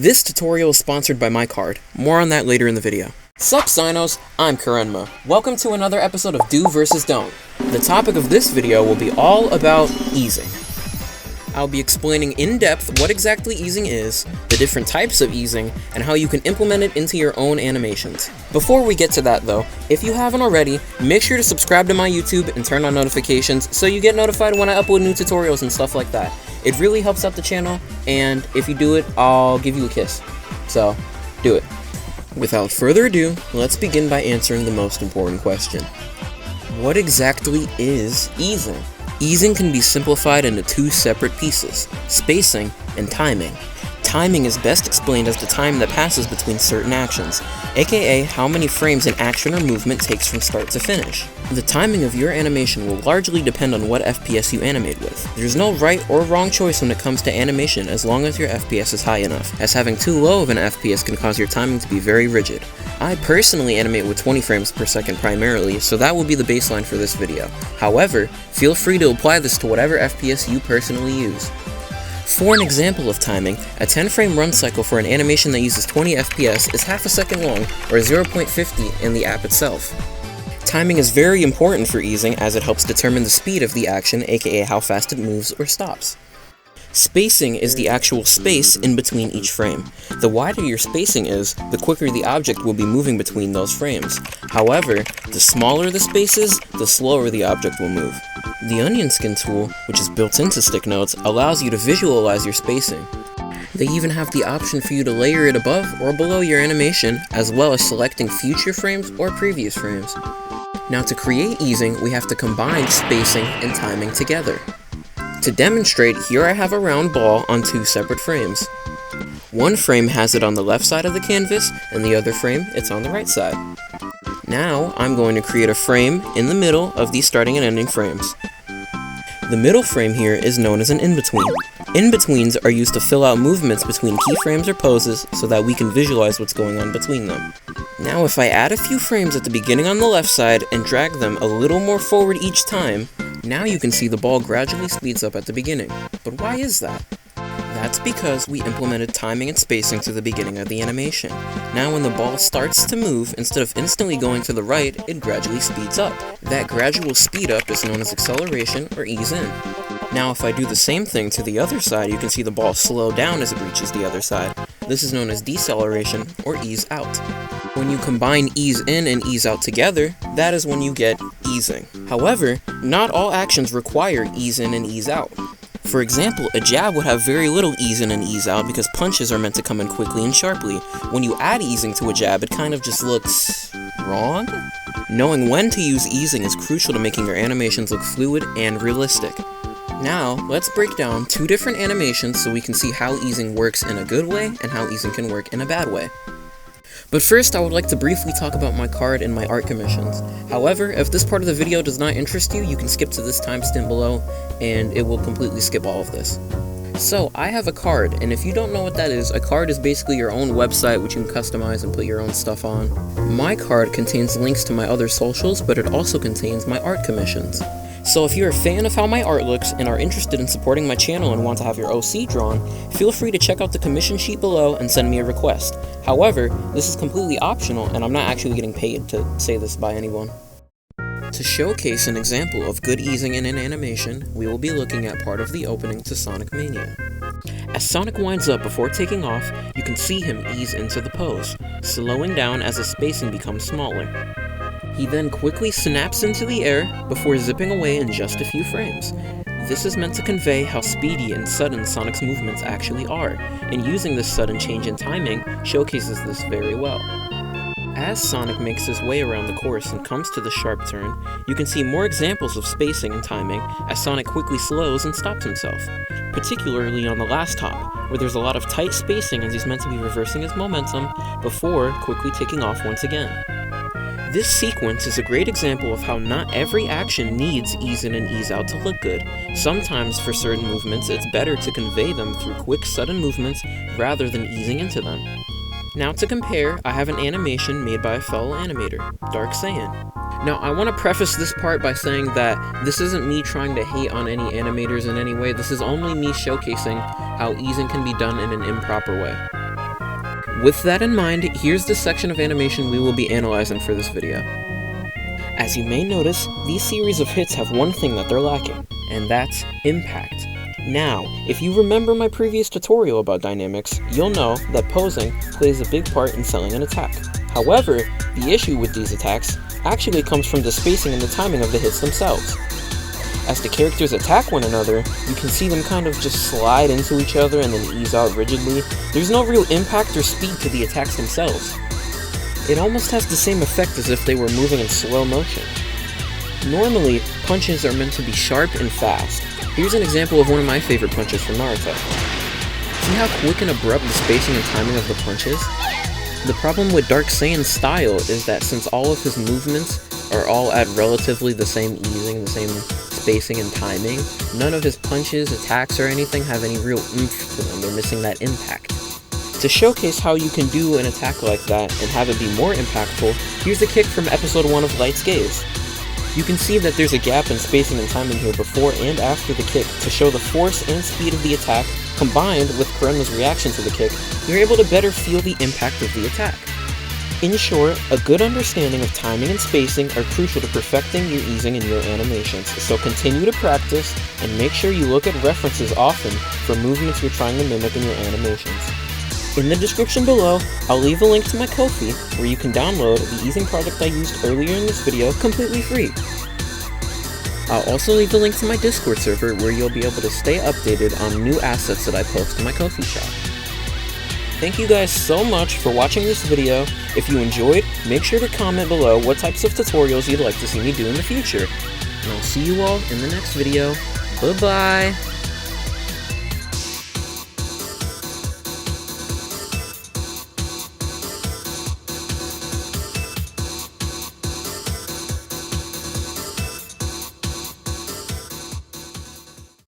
This tutorial is sponsored by MyCard. More on that later in the video. Sup Sinos, I'm Karenma. Welcome to another episode of Do vs. Don't. The topic of this video will be all about easing. I'll be explaining in depth what exactly easing is, the different types of easing, and how you can implement it into your own animations. Before we get to that though, if you haven't already, make sure to subscribe to my YouTube and turn on notifications so you get notified when I upload new tutorials and stuff like that. It really helps out the channel, and if you do it, I'll give you a kiss. So, do it. Without further ado, let's begin by answering the most important question. What exactly is easing? Easing can be simplified into two separate pieces, spacing and timing. Timing is best explained as the time that passes between certain actions, aka how many frames an action or movement takes from start to finish. The timing of your animation will largely depend on what FPS you animate with. There's no right or wrong choice when it comes to animation as long as your FPS is high enough, as having too low of an FPS can cause your timing to be very rigid. I personally animate with 20 frames per second primarily, so that will be the baseline for this video. However, feel free to apply this to whatever FPS you personally use. For an example of timing, a 10 frame run cycle for an animation that uses 20 FPS is half a second long, or 0.50 in the app itself. Timing is very important for easing as it helps determine the speed of the action, aka how fast it moves or stops. Spacing is the actual space in between each frame. The wider your spacing is, the quicker the object will be moving between those frames. However, the smaller the space is, the slower the object will move. The Onion Skin tool, which is built into Stick Notes, allows you to visualize your spacing. They even have the option for you to layer it above or below your animation, as well as selecting future frames or previous frames. Now to create easing, we have to combine spacing and timing together. To demonstrate, here I have a round ball on two separate frames. One frame has it on the left side of the canvas, and the other frame, it's on the right side. Now, I'm going to create a frame in the middle of these starting and ending frames. The middle frame here is known as an in-between. In-betweens are used to fill out movements between keyframes or poses so that we can visualize what's going on between them. Now if I add a few frames at the beginning on the left side and drag them a little more forward each time, now you can see the ball gradually speeds up at the beginning. But why is that? That's because we implemented timing and spacing to the beginning of the animation. Now when the ball starts to move, instead of instantly going to the right, it gradually speeds up. That gradual speed up is known as acceleration or ease in. Now if I do the same thing to the other side, you can see the ball slow down as it reaches the other side. This is known as deceleration or ease out. When you combine ease in and ease out together, that is when you get easing. However, not all actions require ease in and ease out. For example, a jab would have very little ease in and ease out because punches are meant to come in quickly and sharply. When you add easing to a jab, it kind of just looks wrong? Knowing when to use easing is crucial to making your animations look fluid and realistic. Now, let's break down two different animations so we can see how easing works in a good way and how easing can work in a bad way. But first, I would like to briefly talk about my card and my art commissions. However, if this part of the video does not interest you, you can skip to this timestamp below, and it will completely skip all of this. So, I have a card, and if you don't know what that is, a card is basically your own website which you can customize and put your own stuff on. My card contains links to my other socials, but it also contains my art commissions. So if you're a fan of how my art looks and are interested in supporting my channel and want to have your OC drawn, feel free to check out the commission sheet below and send me a request. However, this is completely optional and I'm not actually getting paid to say this by anyone. To showcase an example of good easing in an animation, we will be looking at part of the opening to Sonic Mania. As Sonic winds up before taking off, you can see him ease into the pose, slowing down as the spacing becomes smaller. He then quickly snaps into the air before zipping away in just a few frames. This is meant to convey how speedy and sudden Sonic's movements actually are, and using this sudden change in timing showcases this very well. As Sonic makes his way around the course and comes to the sharp turn, you can see more examples of spacing and timing as Sonic quickly slows and stops himself, particularly on the last hop, where there's a lot of tight spacing as he's meant to be reversing his momentum before quickly taking off once again. This sequence is a great example of how not every action needs ease in and ease out to look good. Sometimes for certain movements, it's better to convey them through quick, sudden movements rather than easing into them. Now to compare, I have an animation made by a fellow animator, Dark Saiyan. Now I want to preface this part by saying that this isn't me trying to hate on any animators in any way, this is only me showcasing how easing can be done in an improper way. With that in mind, here's the section of animation we will be analyzing for this video. As you may notice, these series of hits have one thing that they're lacking, and that's impact. Now, if you remember my previous tutorial about dynamics, you'll know that posing plays a big part in selling an attack. However, the issue with these attacks actually comes from the spacing and the timing of the hits themselves. As the characters attack one another, you can see them kind of just slide into each other and then ease out rigidly. There's no real impact or speed to the attacks themselves. It almost has the same effect as if they were moving in slow motion. Normally, punches are meant to be sharp and fast. Here's an example of one of my favorite punches from Naruto. See how quick and abrupt the spacing and timing of the punches? The problem with Dark Saiyan's style is that since all of his movements are all at relatively the same easing, the same spacing and timing, none of his punches, attacks, or anything have any real oomph to them. They're missing that impact. To showcase how you can do an attack like that and have it be more impactful, here's a kick from episode 1 of Light's Gaze. You can see that there's a gap in spacing and timing here before and after the kick to show the force and speed of the attack. Combined with Kurenma's reaction to the kick, you're able to better feel the impact of the attack. In short, a good understanding of timing and spacing are crucial to perfecting your easing in your animations, so continue to practice and make sure you look at references often for movements you're trying to mimic in your animations. In the description below, I'll leave a link to my Ko-fi where you can download the easing project I used earlier in this video completely free. I'll also leave a link to my Discord server where you'll be able to stay updated on new assets that I post in my Ko-fi shop. Thank you guys so much for watching this video. If you enjoyed, make sure to comment below what types of tutorials you'd like to see me do in the future. And I'll see you all in the next video. Bye-bye!